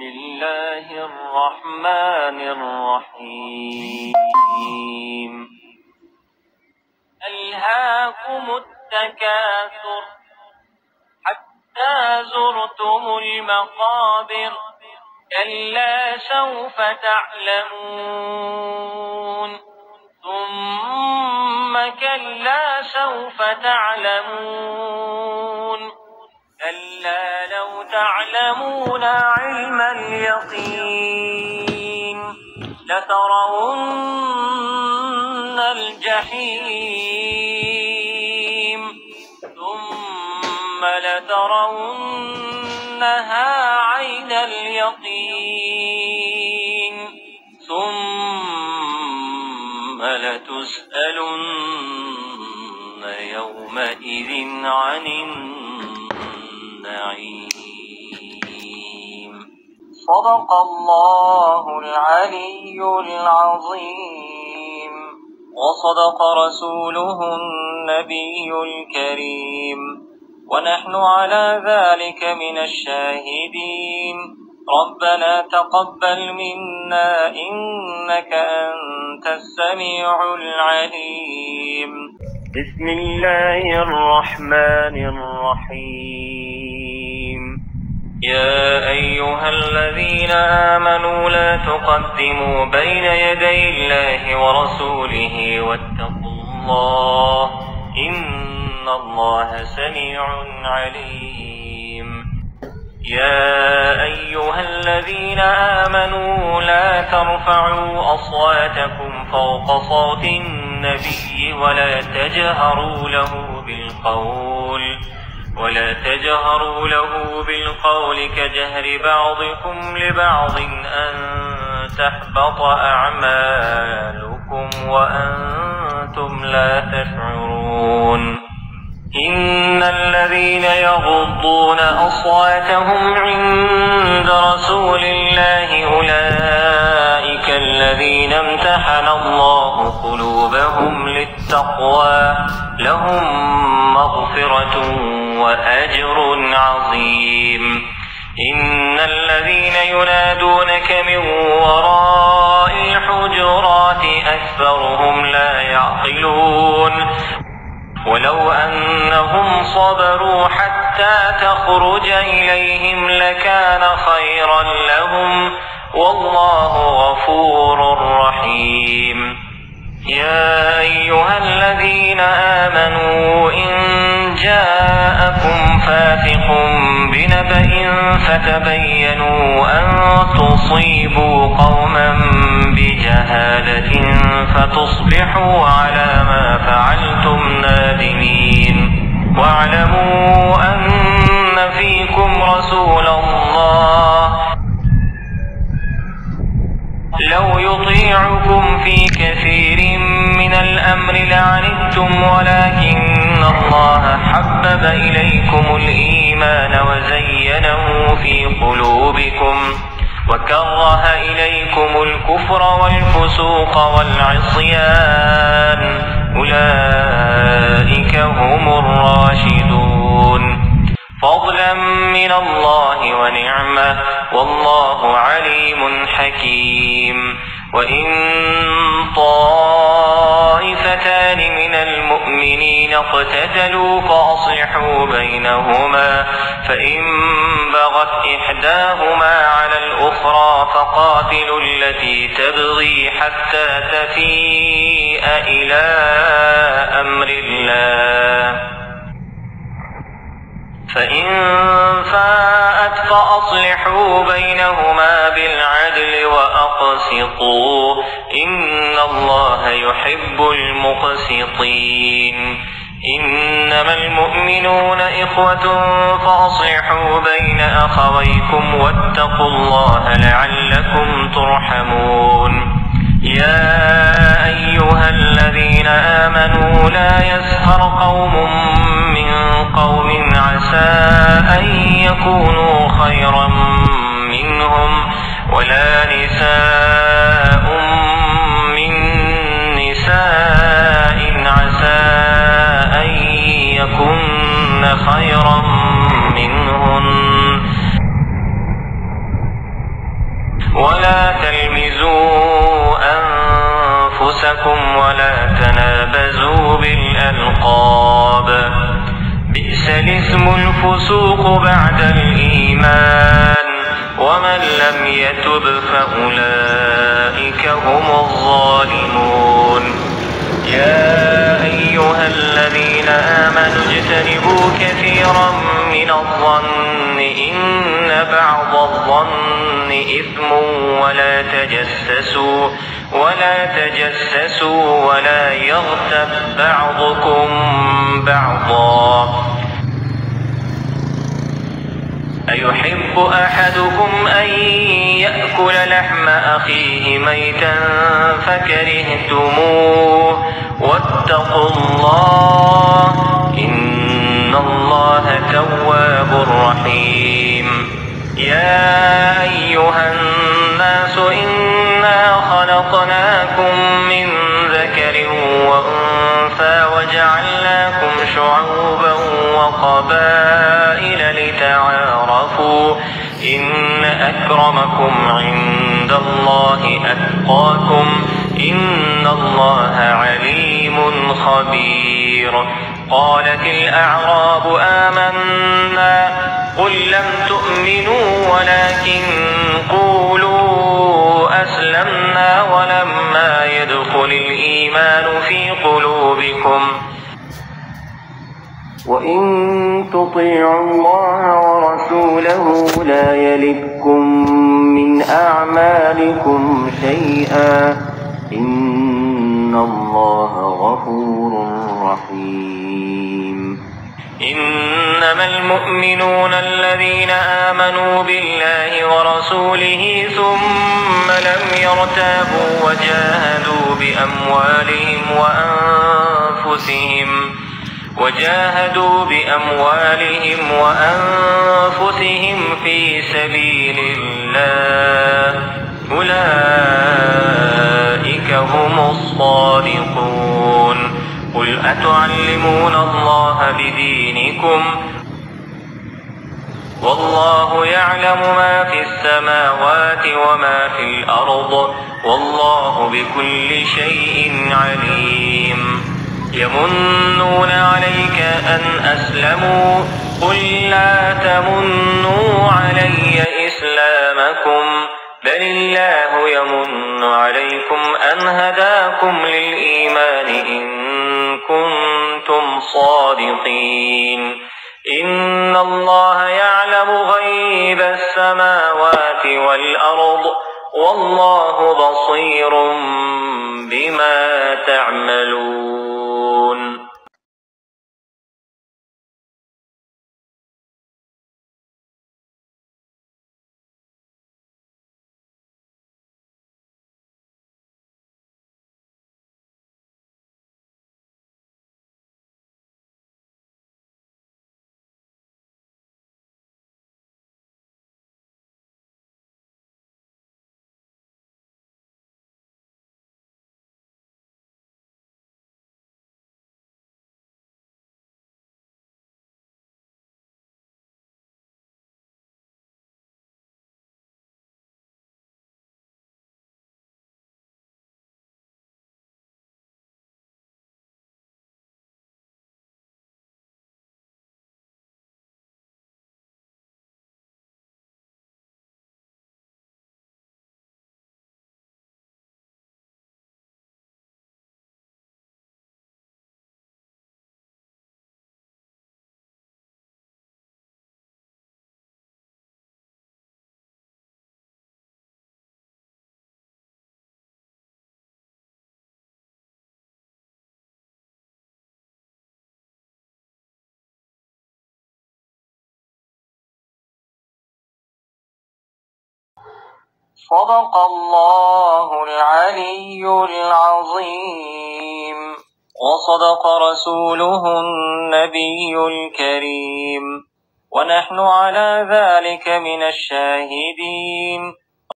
الله الرحمن الرحيم ألهاكم التكاثر حتى زرتم المقابر كلا سوف تعلمون ثم كلا سوف تعلمون كلا لو تعلمون علم اليقين لترون الجحيم ثم لترونها عين اليقين ثم لتسألن يومئذ عن النعيم. صدق الله العلي العظيم وصدق رسوله النبي الكريم ونحن على ذلك من الشاهدين. ربنا تقبل منا إنك أنت السميع العليم. بسم الله الرحمن الرحيم يا أيها الذين آمنوا لا تقدموا بين يدي الله ورسوله واتقوا الله إن الله سميع عليم. يا أيها الذين آمنوا لا ترفعوا أصواتكم فوق صوت النبي ولا تجهروا له بالقول كجهر بعضكم لبعض أن تحبط أعمالكم وأنتم لا تشعرون. إن الذين يغضون أصواتهم عند رسول الله أولئك الذين امتحن الله قلوبهم للتقوى لهم مغفرة وأجر عظيم. إن الذين ينادونك من وراء الحجرات أكثرهم لا يعقلون ولو أنهم صبروا حتى تخرج إليهم لكان خيرا لهم والله غفور رحيم. يا أيها الذين آمنوا إن جاءكم فاسق بنبأ فتبينوا أن تصيبوا قوما بجهالة فتصبحوا على ما فعلتم نادمين. واعلموا أن فيكم رسول الله لو يطيعكم في كثير من الأمر لعنتم ولكن الله حبب إليكم الإيمان وزينه في قلوبكم وكره إليكم الكفر والفسوق والعصيان أولئك هم الراشدون فضلا من الله ونعمة والله عليم حكيم. وإن طائفتان من المؤمنين اقتتلوا فأصلحوا بينهما فإن بغت إحداهما على الأخرى فقاتلوا التي تبغي حتى تفيء إلى أمر الله فإن فاءت فأصلحوا بينهما بالعدل وأقسطوا إن الله يحب المقسطين. إنما المؤمنون إخوة فأصلحوا بين أخويكم واتقوا الله لعلكم ترحمون. يا أيها الذين آمنوا لا يسخر قوم من قوم عسى أن يكونوا خيرا منهم ولا نساء من نساء عسى أن يكن خيرا منهن بينكم ولا تنابزوا بالألقاب بئس الاسم الفسوق بعد الإيمان ومن لم يتب فأولئك هم الظالمون يا أيها الذين آمنوا اجتنبوا كثيرا من الظن إن بعض الظن إثم ولا تجسسوا ولا يغتب بعضكم بعضا أيحب أحدكم أن يأكل لحم أخيه ميتا فكرهتموه واتقوا الله إن الله تواب رحيم يا أيها الناس إنا خلقناكم من ذكر وأنثى وجعلناكم شعوبا وقبائل لتعارفوا إن أكرمكم عند الله أتقاكم إن الله عليم خبير قالت الأعراب آمنا قل لم تؤمنوا ولكن قولوا أسلمنا ولما يدخل الإيمان في قلوبكم وإن تطيعوا الله ورسوله لا يلدكم من أعمالكم شيئا إن الله غفور رحيم إنما المؤمنون الذين آمنوا بالله ورسوله ثم لم يرتابوا وجاهدوا بأموالهم وأنفسهم في سبيل الله أولئك هم الصادقون قل أتعلمون الله بدينكم والله يعلم ما في السماوات وما في الأرض والله بكل شيء عليم يمنون عليك أن أسلموا قل لا تمنوا علي إسلامكم بل الله يمن عليكم أن هداكم للإيمان إن كنتم صادقين إن الله يعلم غيب السماوات والأرض والله بصير بما تعملون. صدق الله العلي العظيم وصدق رسوله النبي الكريم ونحن على ذلك من الشاهدين